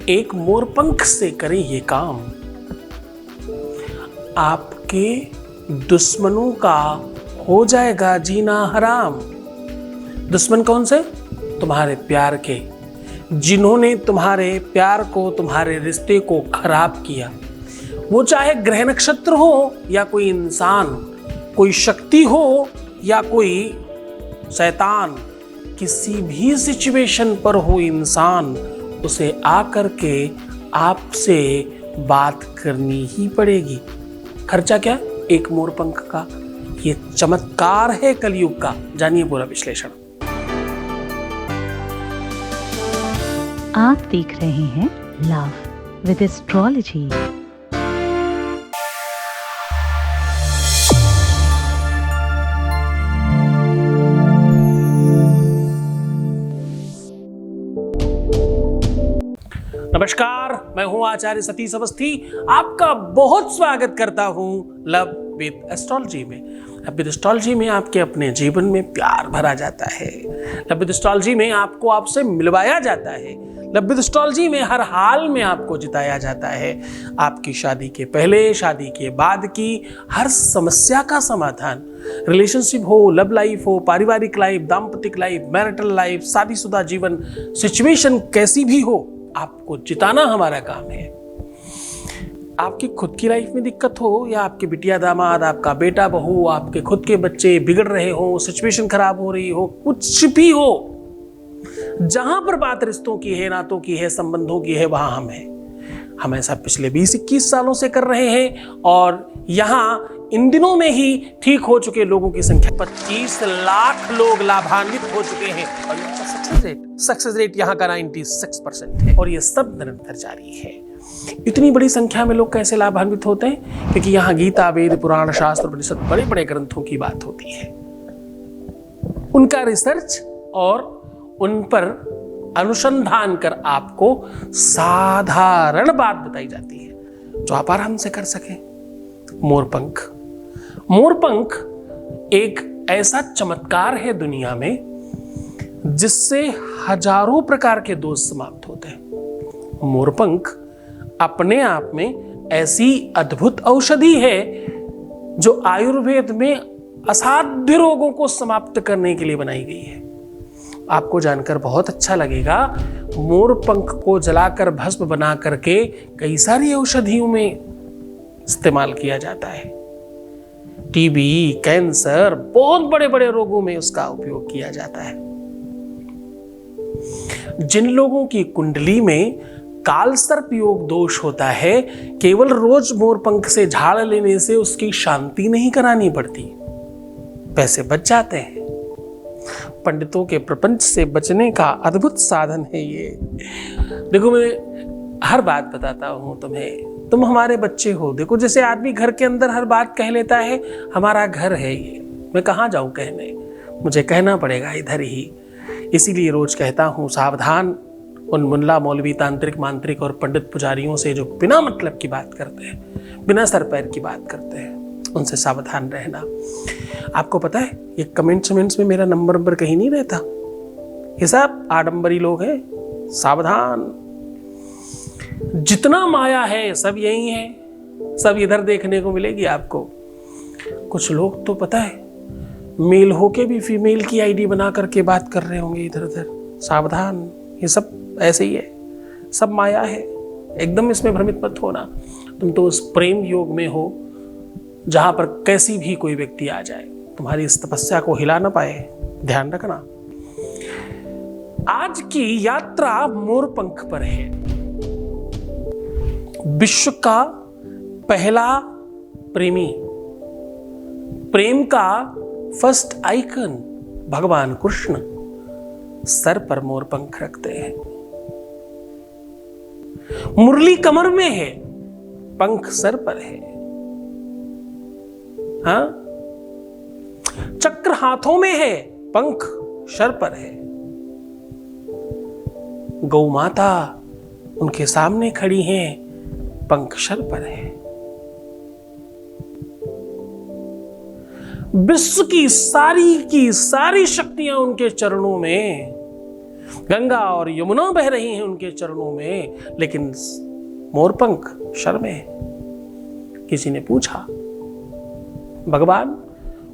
एक मोरपंख से करें ये काम, आपके दुश्मनों का हो जाएगा जीना हराम। दुश्मन कौन से? तुम्हारे प्यार के, जिन्होंने तुम्हारे प्यार को, तुम्हारे रिश्ते को खराब किया। वो चाहे ग्रह नक्षत्र हो या कोई इंसान, कोई शक्ति हो या कोई शैतान, किसी भी सिचुएशन पर हो इंसान, उसे आकर के आपसे बात करनी ही पड़ेगी। खर्चा क्या? एक मोरपंख का। ये चमत्कार है कलयुग का। जानिए पूरा विश्लेषण। आप देख रहे हैं लव विद एस्ट्रोलॉजी। नमस्कार, मैं हूं आचार्य सतीश अवस्थी। आपका बहुत स्वागत करता हूं लव विद एस्ट्रोलॉजी में। लव विद एस्ट्रोलॉजी में आपके अपने जीवन में प्यार भरा जाता है। लव विद एस्ट्रोलॉजी में आपको आपसे मिलवाया जाता है। लव विद एस्ट्रोलॉजी में हर हाल में आपको जिताया जाता है। आपकी शादी के पहले, शादी के बाद की हर समस्या का समाधान, रिलेशनशिप हो, लव लाइफ हो, पारिवारिक लाइफ, दाम्पतिक लाइफ, मैरिटल लाइफ, शादीशुदा जीवन, सिचुएशन कैसी भी हो, आपको जिताना हमारा काम है। आपकी खुद की लाइफ में दिक्कत हो या आपके बिटिया दामाद, आपका बेटा बहू, आपके खुद के बच्चे बिगड़ रहे हो, सिचुएशन खराब हो रही हो, कुछ भी हो, जहां पर बात रिश्तों की है, नातों की है, संबंधों की है, वहां हम हैं। हम ऐसा पिछले 20-21 सालों से कर रहे हैं और यहां इन दिनों में ही ठीक हो चुके लोगों की संख्या 25 लाख लोग लाभान्वित हो चुके हैं और सक्सेस रेट यहाँ का 96% है और ये सब निरंतर जारी है। इतनी बड़ी संख्या में लोग कैसे लाभान्वित होते हैं? क्योंकि यहाँ गीता, वेद, पुराण, शास्त्र, उपनिषद, बड़े बड़े ग्रंथों की बात होती है। उनका रिसर्च और उन पर अनुसंधान कर आपको साधारण बात बताई जाती है जो आप आराम से कर सकें। मोरपंख। मोरपंख एक ऐसा चमत्कार है दुनिया में जिससे हजारों प्रकार के दोष समाप्त होते हैं। मोरपंख अपने आप में ऐसी अद्भुत औषधि है जो आयुर्वेद में असाध्य रोगों को समाप्त करने के लिए बनाई गई है। आपको जानकर बहुत अच्छा लगेगा, मोरपंख को जलाकर भस्म बना करके कई सारी औषधियों में इस्तेमाल किया जाता है। टीबी, कैंसर, बहुत बड़े बड़े रोगों में उसका उपयोग किया जाता है। जिन लोगों की कुंडली में कालसर्प योग दोष होता है, केवल रोज मोरपंख से झाड़ लेने से उसकी शांति नहीं करानी पड़ती, पैसे बच जाते हैं। पंडितों के प्रपंच से बचने का अद्भुत साधन है ये। देखो, मैं हर बात बताता हूं तुम्हें, तुम हमारे बच्चे हो। देखो, जैसे आदमी घर के अंदर हर बात कह लेता है, हमारा घर है ये, मैं कहाँ जाऊं कहने, मुझे कहना पड़ेगा इधर ही। इसीलिए रोज कहता हूं, सावधान उन मुल्ला, मौलवी, तांत्रिक, मांत्रिक और पंडित पुजारियों से जो बिना मतलब की बात करते हैं, बिना सर पैर की बात करते हैं, उनसे सावधान रहना। आपको पता है, ये कमेंट्स में मेरा नंबर कहीं नहीं रहता। ये सब आडंबरी लोग हैं। सावधान, जितना माया है सब यही है, सब इधर देखने को मिलेगी आपको। कुछ लोग तो पता है मेल होके भी फीमेल की आईडी बना करके बात कर रहे होंगे इधर उधर। सावधान, ये सब ऐसे ही है, सब माया है। एकदम इसमें भ्रमित मत होना। तुम तो उस प्रेम योग में हो जहां पर कैसी भी कोई व्यक्ति आ जाए, तुम्हारी इस तपस्या को हिला ना पाए। ध्यान रखना। आज की यात्रा मोरपंख पर है। विश्व का पहला प्रेमी, प्रेम का फर्स्ट आइकन भगवान कृष्ण सर पर मोरपंख रखते हैं। मुरली कमर में है, पंख सर पर है। हाँ, चक्र हाथों में है, पंख सर पर है। गौ माता उनके सामने खड़ी हैं, पंख सर पर है। विश्व की सारी शक्तियां उनके चरणों में, गंगा और यमुना बह रही हैं उनके चरणों में, लेकिन मोरपंख शर्मे। किसी ने पूछा, भगवान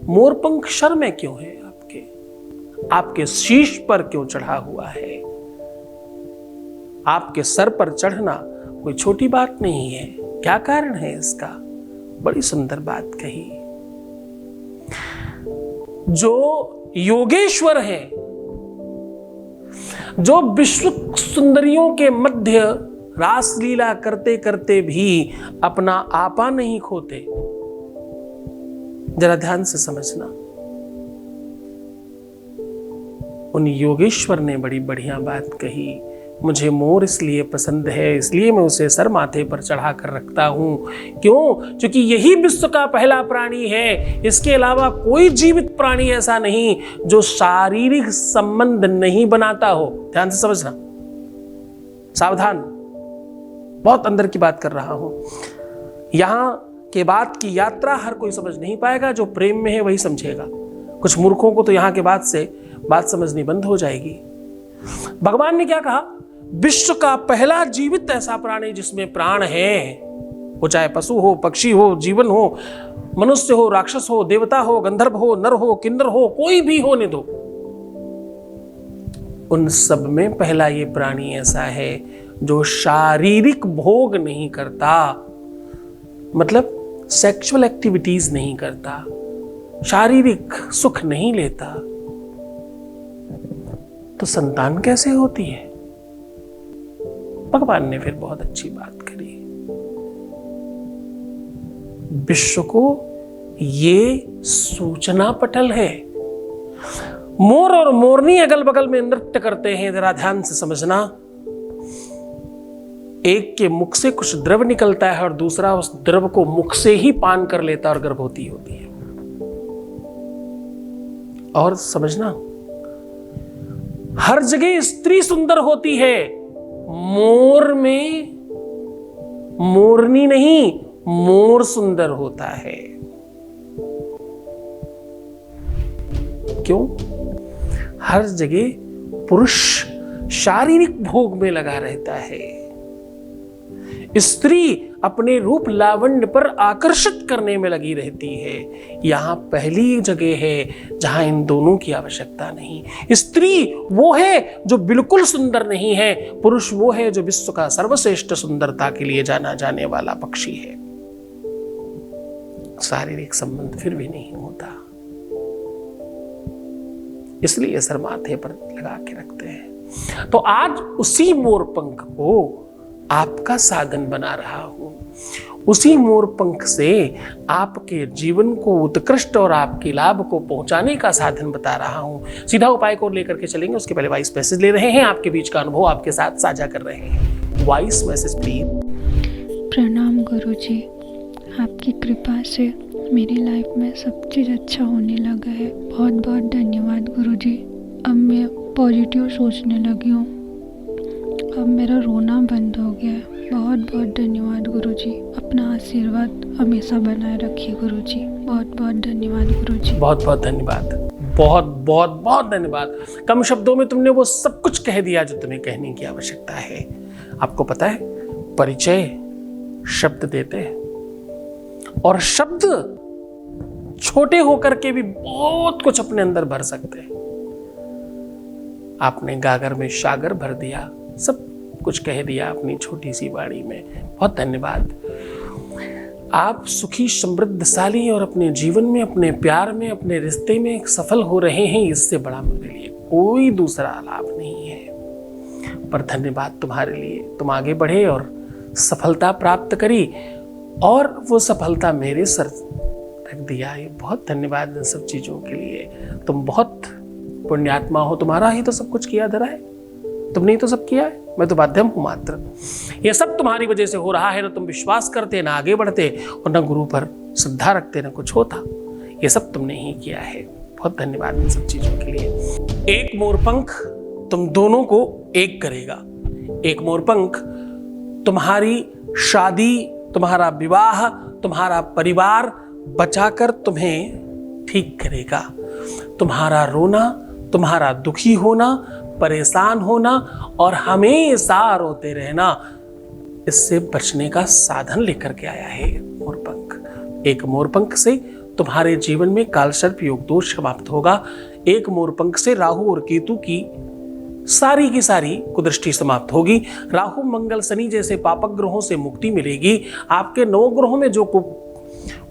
मोरपंख शर्मे क्यों है आपके शीश पर क्यों चढ़ा हुआ है? आपके सर पर चढ़ना कोई छोटी बात नहीं है, क्या कारण है इसका? बड़ी सुंदर बात कही। जो योगेश्वर है, जो विश्व सुंदरियों के मध्य रास लीला करते करते भी अपना आपा नहीं खोते, जरा ध्यान से समझना। उन योगेश्वर ने बड़ी बढ़िया बात कही, मुझे मोर इसलिए पसंद है, इसलिए मैं उसे सर माथे पर चढ़ा कर रखता हूं। क्यों? क्योंकि यही विश्व का पहला प्राणी है। इसके अलावा कोई जीवित प्राणी ऐसा नहीं जो शारीरिक संबंध नहीं बनाता हो। ध्यान से समझना, सावधान, बहुत अंदर की बात कर रहा हूं। यहां के बाद की यात्रा हर कोई समझ नहीं पाएगा, जो प्रेम में है वही समझेगा। कुछ मूर्खों को तो यहां के बाद से बात समझनी बंद हो जाएगी। भगवान ने क्या कहा? विश्व का पहला जीवित ऐसा प्राणी जिसमें प्राण है, वो चाहे पशु हो, पक्षी हो, जीवन हो, मनुष्य हो, राक्षस हो, देवता हो, गंधर्व हो, नर हो, किन्नर हो, कोई भी होने दो, उन सब में पहला ये प्राणी ऐसा है जो शारीरिक भोग नहीं करता, मतलब सेक्सुअल एक्टिविटीज नहीं करता, शारीरिक सुख नहीं लेता। तो संतान कैसे होती है? भगवान ने फिर बहुत अच्छी बात करी। विश्व को ये सूचना पटल है। मोर और मोरनी अगल बगल में नृत्य करते हैं, जरा ध्यान से समझना। एक के मुख से कुछ द्रव निकलता है और दूसरा उस द्रव को मुख से ही पान कर लेता और गर्भवती होती है। और समझना, हर जगह स्त्री सुंदर होती है, मोर में मोरनी नहीं, मोर सुंदर होता है। क्यों? हर जगह पुरुष शारीरिक भोग में लगा रहता है, स्त्री अपने रूप लावण्य पर आकर्षित करने में लगी रहती है। यहां पहली जगह है जहां इन दोनों की आवश्यकता नहीं। स्त्री वो है जो बिल्कुल सुंदर नहीं है, पुरुष वो है जो विश्व का सर्वश्रेष्ठ सुंदरता के लिए जाना जाने वाला पक्षी है। शारीरिक संबंध फिर भी नहीं होता, इसलिए सर माथे पर लगा के रखते हैं। तो आज उसी मोरपंख को आपका साधन बना रहा हूं, उसी मोरपंख से आपके जीवन को उत्कृष्ट और आपके लाभ को पहुंचाने का साधन बता रहा हूं। सीधा उपाय को लेकर के चलेंगे, उसके पहले वॉइस मैसेज ले रहे हैं, आपके बीच का अनुभव आपके साथ साझा कर रहे हैं। Voice message please. प्रणाम गुरुजी, आपकी कृपा से मेरी लाइफ में सब चीज़ अच्छा होने लगा है। बहुत बहुत धन्यवाद गुरुजी। अब मैं पॉजिटिव सोचने लगी हूँ, अब मेरा रोना बंद हो गया है। बहुत बहुत धन्यवाद गुरुजी, अपना आशीर्वाद हमेशा बनाए रखिए गुरुजी। बहुत बहुत धन्यवाद गुरुजी। बहुत बहुत धन्यवाद, बहुत बहुत बहुत धन्यवाद। कम शब्दों में तुमने वो सब कुछ कह दिया जो तुम्हें कहने की आवश्यकता है। आपको पता है, परिचय शब्द देते हैं और शब्द छोटे होकर के भी बहुत कुछ अपने अंदर भर सकते हैं। आपने गागर में सागर भर दिया, सब कुछ कह दिया अपनी छोटी सी वाणी में। बहुत धन्यवाद। आप सुखी समृद्धशाली और अपने जीवन में, अपने प्यार में, अपने रिश्ते में सफल हो रहे हैं, इससे बड़ा मेरे लिए कोई दूसरा लाभ नहीं है। पर धन्यवाद तुम्हारे लिए, तुम आगे बढ़े और सफलता प्राप्त करी और वो सफलता मेरे सर रख दिया। ये बहुत धन्यवाद इन सब चीजों के लिए। तुम बहुत पुण्यात्मा हो, तुम्हारा ही तो सब कुछ किया धरा है, तुमने ही तो सब किया है, मैं तो माध्यम हूं मात्र। ये सब तुम्हारी वजह से हो रहा है। ना तुम विश्वास करते, ना आगे बढ़ते और ना गुरु पर श्रद्धा रखते, ना कुछ होता। ये सब तुमने ही किया है। बहुत धन्यवाद इन सब चीजों के लिए। एक मोरपंख तुम दोनों को एक करेगा। एक मोरपंख तुम्हारी शादी, तुम्हारा विवाह, तुम्हारा परिवार बचाकर तुम्हें ठीक करेगा। तुम्हारा रोना, तुम्हारा दुखी होना परेशान होना और हमेशा रोते रहना, इससे बचने का साधन लेकर के आया है मोरपंख। एक मोरपंख से तुम्हारे जीवन में कालसर्प योग दोष समाप्त होगा। एक मोरपंख से राहु और केतु की सारी कुदृष्टि समाप्त होगी। राहु मंगल शनि जैसे पापक ग्रहों से मुक्ति मिलेगी। आपके 9 ग्रहों में जो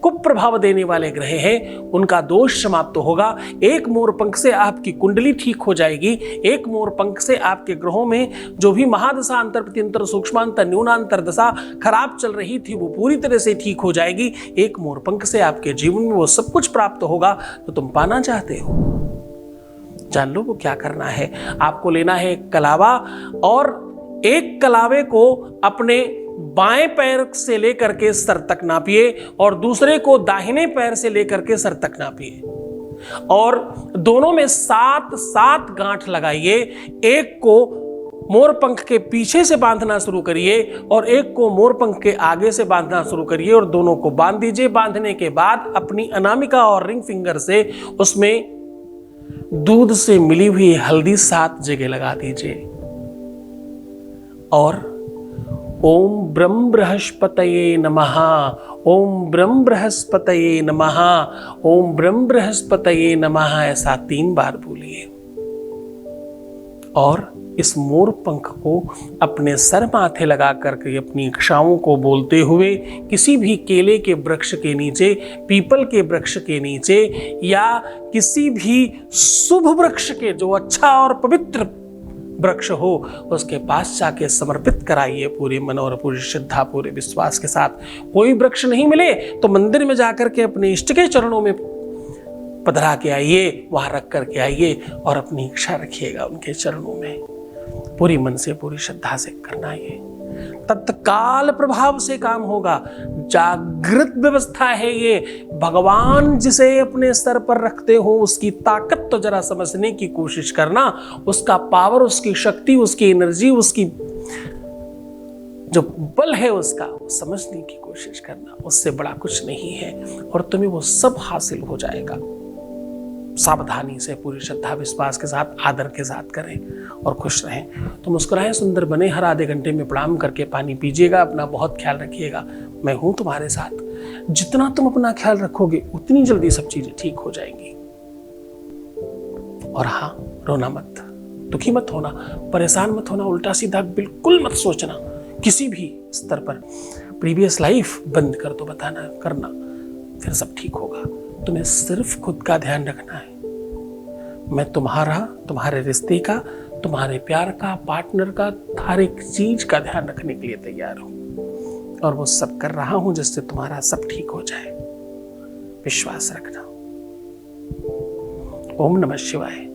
कुप्रभाव देने वाले ग्रह हैं उनका दोष समाप्त होगा। एक मोरपंख से आपकी कुंडली ठीक हो जाएगी। एक मोरपंख से आपके ग्रहों में जो भी महादशा अंतर प्रत्यंतर सूक्ष्मांतर न्यूनांतर दशा खराब चल रही थी वो पूरी तरह से ठीक हो जाएगी। एक मोरपंख से आपके जीवन में वो सब कुछ प्राप्त होगा जो तुम पाना चाहते हो। जान लो वो क्या करना है। आपको लेना है एक कलावा और एक कलावे को अपने बाएं पैर से लेकर के सर तक नापिए और दूसरे को दाहिने पैर से लेकर के सर तक नापिए और दोनों में 7 गांठ लगाइए। एक को मोरपंख के पीछे से बांधना शुरू करिए और एक को मोरपंख के आगे से बांधना शुरू करिए और दोनों को बांध दीजिए। बांधने के बाद अपनी अनामिका और रिंग फिंगर से उसमें दूध से मिली हुई हल्दी 7 जगह लगा दीजिए और ओम ब्रह्म बृहस्पतये नमः, ओम ब्रह्म बृहस्पतये नमः, ओम ब्रह्म बृहस्पतये नमः ऐसा 3 बार बोलिए और इस मोर पंख को अपने सर माथे लगा करके अपनी इच्छाओं को बोलते हुए किसी भी केले के वृक्ष के नीचे, पीपल के वृक्ष के नीचे या किसी भी शुभ वृक्ष के जो अच्छा और पवित्र वृक्ष हो उसके पास जाके समर्पित कराइए पूरे मन और पूरी श्रद्धा पूरे विश्वास के साथ। कोई वृक्ष नहीं मिले तो मंदिर में जाकर के अपने इष्ट के चरणों में पधरा के आइए, वहां रख करके आइए और अपनी इच्छा रखिएगा उनके चरणों में। पूरी मन से पूरी श्रद्धा से करना ये तत्काल प्रभाव से काम होगा। जागृत व्यवस्था है ये। भगवान जिसे अपने सर पर रखते हो उसकी ताकत तो जरा समझने की कोशिश करना, उसका पावर, उसकी शक्ति, उसकी एनर्जी, उसकी जो बल है उसका वो समझने की कोशिश करना। उससे बड़ा कुछ नहीं है और तुम्हें वो सब हासिल हो जाएगा। सावधानी से पूरी श्रद्धा विश्वास के साथ आदर के साथ करें और खुश रहें। तो मुस्कुराएं, सुंदर बने। हर आधे घंटे में प्रणाम करके पानी पीजिएगा। अपना बहुत ख्याल रखिएगा। मैं हूं तुम्हारे साथ। जितना तुम अपना ख्याल रखोगे उतनी जल्दी सब चीजें ठीक हो जाएंगी। और हाँ, रोना मत, दुखी मत होना, परेशान मत होना, उल्टा सीधा बिल्कुल मत सोचना किसी भी स्तर पर। प्रीवियस लाइफ बंद कर दो बताना करना, फिर सब ठीक होगा। तुम्हें सिर्फ खुद का ध्यान रखना है। मैं तुम्हारा, तुम्हारे रिश्ते का, तुम्हारे प्यार का, पार्टनर का, हर एक चीज का ध्यान रखने के लिए तैयार हूं और वो सब कर रहा हूं जिससे तुम्हारा सब ठीक हो जाए। विश्वास रखना। ओम नमः शिवाय।